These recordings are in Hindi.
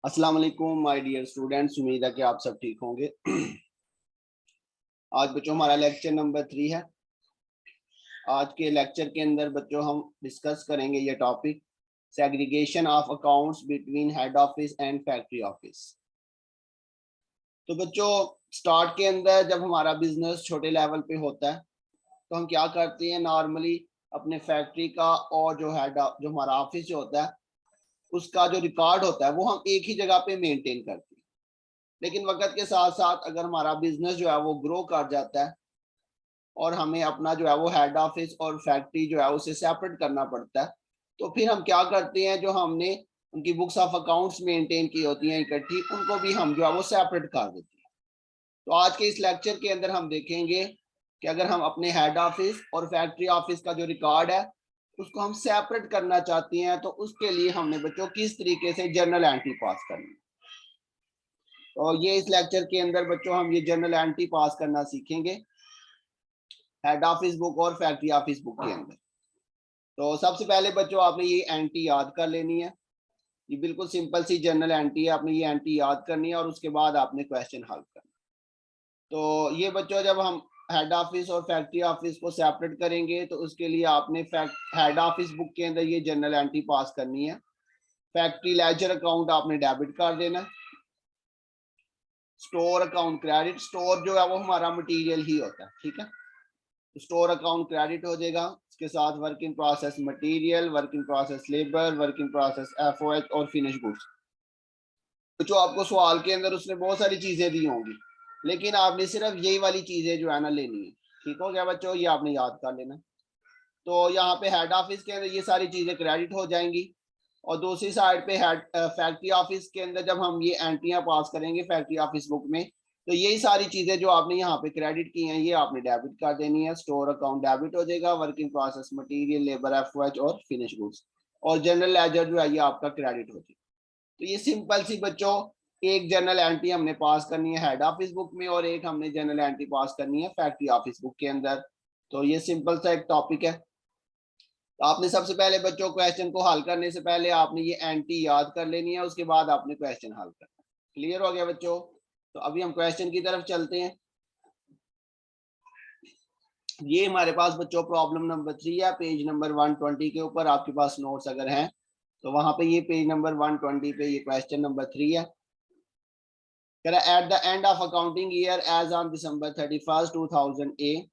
अस्सलाम वालेकुम माय डियर स्टूडेंट्स, उम्मीद है कि आप सब ठीक होंगे। आज बच्चों हमारा लेक्चर नंबर 3 है। आज के लेक्चर के अंदर बच्चों हम डिस्कस करेंगे ये topic, segregation of accounts between head office and factory office. तो बच्चों स्टार्ट के अंदर जब हमारा बिजनेस छोटे लेवल पे होता है तो हम क्या करते हैं, नॉर्मली अपने फैक्ट्री का और जो हमारा ऑफिस जो होता है उसका जो रिकॉर्ड होता है वो हम एक ही जगह पे मेंटेन करते हैं। लेकिन वक्त के साथ साथ अगर हमारा बिजनेस जो है वो ग्रो कर जाता है और हमें अपना जो है वो हेड ऑफिस और फैक्ट्री जो है उसे सेपरेट करना पड़ता है, तो फिर हम क्या करते हैं, जो हमने उनकी बुक्स ऑफ अकाउंट्स मेंटेन की होती हैं इकट्ठी, उनको भी हम जो है वो सेपरेट कर देते हैं। तो आज के इस लेक्चर के अंदर हम देखेंगे कि अगर हम अपने हेड ऑफिस और फैक्ट्री ऑफिस का जो रिकॉर्ड है उसको हम सेपरेट करना चाहते हैं, तो उसके लिए हमने बच्चों किस तरीके से जर्नल एंट्री पास करनी है। तो ये इस लेक्चर के अंदर बच्चों हम ये जर्नल एंट्री पास करना सीखेंगे हेड ऑफिस बुक और फैक्ट्री ऑफिस बुक के अंदर। तो सबसे पहले बच्चों आपने ये एंट्री याद कर लेनी है। ये बिल्कुल सिंपल सी जर्नल एंट्री है, आपने ये एंट्री याद करनी है और उसके बाद आपने क्वेश्चन हल करना। तो ये बच्चों जब हम हेड ऑफिस और फैक्ट्री ऑफिस को सेपरेट करेंगे तो उसके लिए आपने हेड ऑफिस बुक के अंदर ये जर्नल एंट्री पास करनी है। फैक्ट्री लेजर अकाउंट आपने डेबिट कर देना। स्टोर अकाउंट क्रेडिट, स्टोर जो है वो हमारा मटेरियल ही होता है, ठीक है। स्टोर अकाउंट क्रेडिट हो जाएगा, इसके साथ work in process material, work in process labour, work in process FOH और फिनिश गुड्स। तो जो आपको सवाल के अंदर उसने बहुत सारी चीजें दी होंगी, लेकिन आपने सिर्फ यही वाली चीजें जो है ना लेनी है। ठीक हो गया बच्चों, ये आपने याद कर लेना। तो यहाँ पे हेड ऑफिस के अंदर ये सारी चीजें क्रेडिट हो जाएंगी और दूसरी साइड पे हेड फैक्ट्री ऑफिस के अंदर जब हम ये एंट्रियां पास करेंगे फैक्ट्री ऑफिस बुक में, तो यही सारी चीजें जो आपने यहाँ पे क्रेडिट की हैं ये आपने डेबिट कर देनी है। स्टोर अकाउंट डेबिट हो जाएगा, work in process material, labour FOH और फिनिश गुड्स, और जनरल लेजर जो है ये आपका क्रेडिट हो जाएगा। तो ये सिंपल सी बच्चों एक जनरल एंट्री हमने पास करनी है हेड ऑफिस बुक में और एक हमने जनरल एंट्री पास करनी है फैक्ट्री ऑफिस बुक के अंदर। तो ये सिंपल सा एक टॉपिक है। तो आपने सबसे पहले बच्चों क्वेश्चन को हल करने से पहले आपने ये एंट्री याद कर लेनी है, उसके बाद आपने क्वेश्चन हल करना। क्लियर हो गया बच्चों? तो अभी हम क्वेश्चन की तरफ चलते हैं। ये हमारे पास बच्चों प्रॉब्लम नंबर 3 है, पेज नंबर 120 के ऊपर आपके पास नोट्स अगर हैं तो वहां पे ये पेज नंबर 120 पे ये क्वेश्चन नंबर 3 है। At the end of accounting year as on December 31st 2008,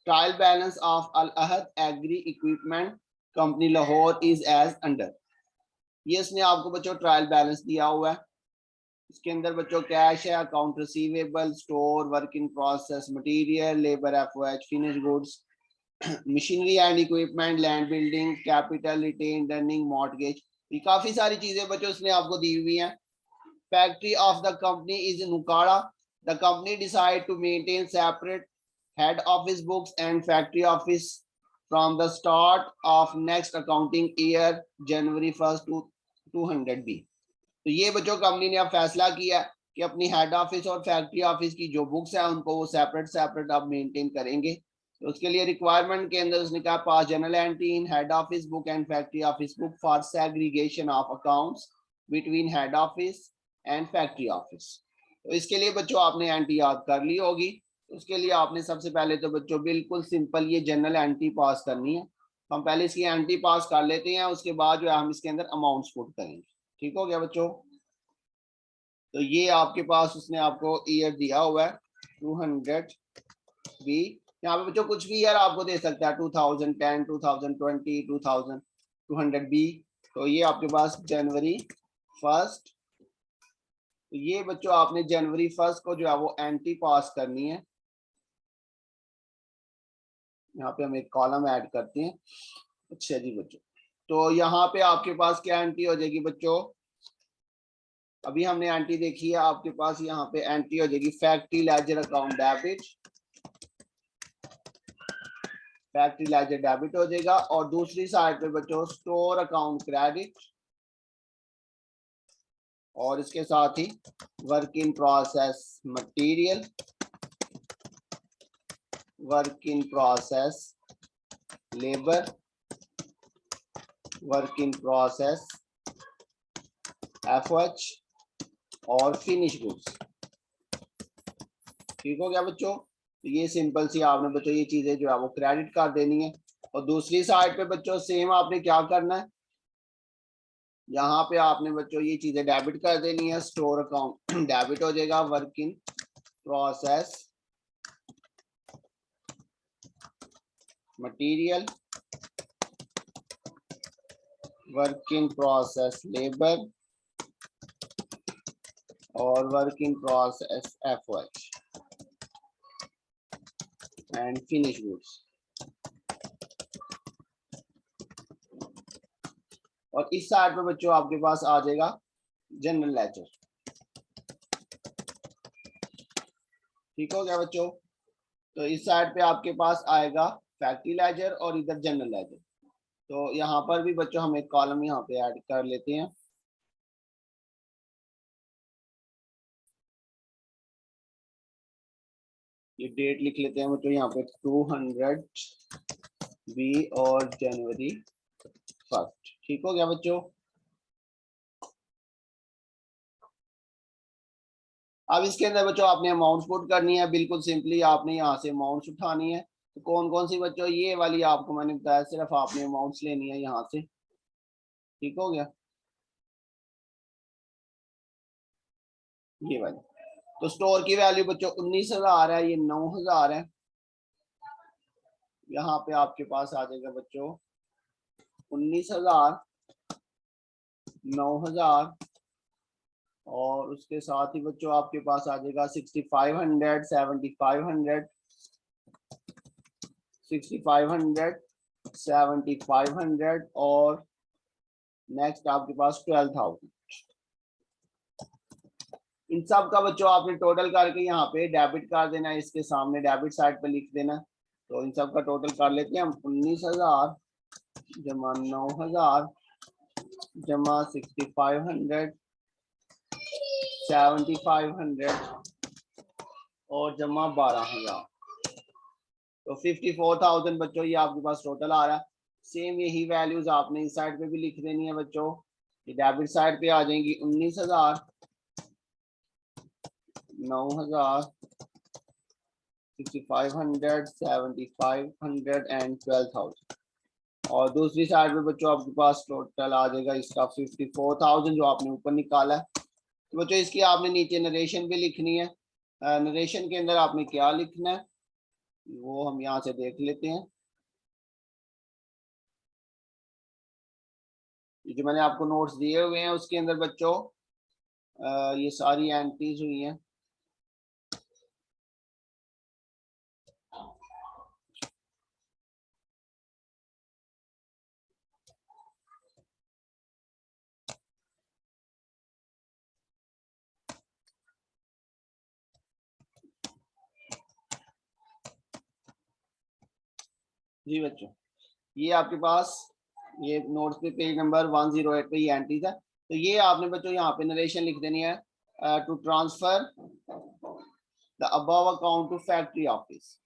trial balance of Al Ahad Agri Equipment Company Lahore is as under। ये इसने आपको बच्चों ट्रायल बैलेंस दिया हुआ है। इसके अंदर बच्चों कैश है, account receivable, store, work in process material, labour FOH, finish goods, machinery and equipment, land building, capital, retain earning, mortgage. ये काफी सारी चीजें बच्चों इसने आपको दी हुई हैं। Factory of the company is in Nukara. The company decided to maintain separate head office books and factory office from the start of next accounting year January 1st to 200 B। तो ये बच्चों कंपनी ने अब फैसला किया कि अपनी हेड ऑफिस और फैक्ट्री ऑफिस की जो बुक्स हैं उनको वो सेपरेट अब मेंटेन करेंगे। तो उसके लिए रिक्वायरमेंट के अंदर उसने कहा pass journal entry in head office book and factory office book for segregation of accounts between head office and factory office. तो इसके लिए बच्चों आपने एंट्री याद कर ली होगी। उसके लिए आपने सबसे पहले तो बच्चों बिल्कुल सिंपल ये जनरल एंट्री पास करनी है। हम पहले इसकी एंट्री पास कर लेते हैं, उसके बाद जो है हम इसके अंदर अमाउंट्स पुट करेंगे। ठीक हो गया बच्चों? तो ये आपके पास उसने आपको ईयर दिया हुआ है 200 बी। यहाँ पे बच्चों कुछ भी ईयर आपको दे सकता है, 2010, 2020, 2000, 200 बी। तो ये आपके पास जनवरी 1st। तो ये बच्चों आपने जनवरी 1st को जो है वो एंट्री पास करनी है। यहाँ पे हम एक कॉलम ऐड करते हैं। अच्छा जी बच्चों, तो यहाँ पे आपके पास क्या एंट्री हो जाएगी बच्चों? अभी हमने एंट्री देखी है, आपके पास यहाँ पे एंट्री हो जाएगी factory ledger account debit. Factory ledger debit हो जाएगा और दूसरी साइड पे बच्चों स्टोर अकाउंट क्रेडिट और इसके साथ ही work in process material, work in process labour, work in process FOH और फिनिश गुड्स। ठीक हो गया बच्चों। तो ये सिंपल सी आपने बच्चों ये चीजें जो है वो क्रेडिट कर देनी है। और दूसरी साइड पे बच्चों सेम आपने क्या करना है, यहाँ पे आपने बच्चों ये चीजें डेबिट कर देनी है। स्टोर अकाउंट डेबिट हो जाएगा, work in process material, work in process labour और work in process FOH and finish goods. और इस साइड पे बच्चों आपके पास आ जाएगा जनरल लेजर। ठीक हो गया बच्चों। तो इस साइड पे आपके पास आएगा फैक्ट्री लेजर और इधर जनरल लेजर। तो यहाँ पर भी बच्चों हम एक कॉलम यहाँ पे ऐड कर लेते हैं। ये डेट लिख लेते हैं बच्चों यहाँ पे 200 बी और जनवरी 1। ठीक हो गया बच्चों। अब इसके अंदर बच्चों आपने अमाउंट्स पुट करनी है। बिल्कुल सिंपली आपने यहाँ से अमाउंट्स उठानी है। तो कौन कौन सी बच्चों, ये वाली आपको मैंने बताया, सिर्फ आपने अमाउंट्स लेनी है यहाँ से। ठीक हो गया, ये वाली। तो स्टोर की वैल्यू बच्चों 19,000 है, ये 9,000 है। यहाँ पे आपके पास आ जाएगा बच्चों 19,000, 9,000 और उसके साथ ही बच्चों आपके पास आ जाएगा 6,500, 7,500, 6,500, 7,500 और नेक्स्ट आपके पास 12,000। इन सब का बच्चों आपने टोटल करके यहाँ पे डेबिट कर देना है, इसके सामने डेबिट साइड पे लिख देना। तो इन सब का टोटल कर लेते हैं हम। 19,000 जमा 9,000 जमा 6,500, 7,500 और जमा 12,000। तो 54,000 बच्चों ये आपके पास टोटल आ रहा है। सेम यही वैल्यूज आपने इस साइड पे भी लिख देनी है बच्चों। ये डेबिट साइड पे आ जाएंगी 19,000, 9,000, 6,500, 7,500 एंड 12,000। और दूसरी साइड पे बच्चों आपके पास टोटल आ जाएगा इसका 54,000 जो आपने ऊपर निकाला है। तो बच्चों इसकी आपने नीचे नरेशन भी लिखनी है। नरेशन के अंदर आपने क्या लिखना है वो हम यहाँ से देख लेते हैं। जो मैंने आपको नोट्स दिए हुए हैं उसके अंदर बच्चों ये सारी एंट्रीज हुई हैं। जी बच्चों, ये आपके पास ये नोट्स पे पेज नंबर 108 पे ये एंट्रीज है। तो ये आपने बच्चों यहाँ पे नरेशन लिख देनी है। To transfer the above account to factory office.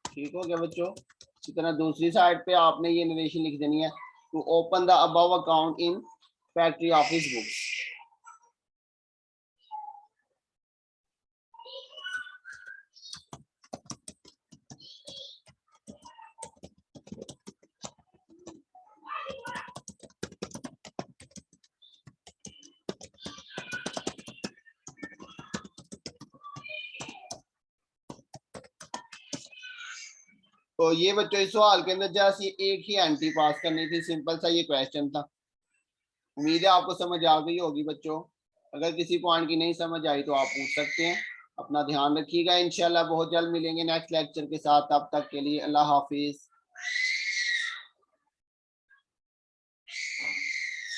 ठीक हो गया बच्चों। इसी तरह दूसरी साइड पे आपने ये नरेशन लिख देनी है। To open the above account in factory office books. तो ये बच्चों इस सवाल के अंदर जैसे एक ही एंट्री पास करनी थी, सिंपल सा ये क्वेश्चन था। उम्मीद है आपको समझ आ गई होगी बच्चों। अगर किसी पॉइंट की नहीं समझ आई तो आप पूछ सकते हैं। अपना ध्यान रखिएगा। इंशाल्लाह बहुत जल्द मिलेंगे नेक्स्ट लेक्चर के साथ। तब तक के लिए अल्लाह हाफिज।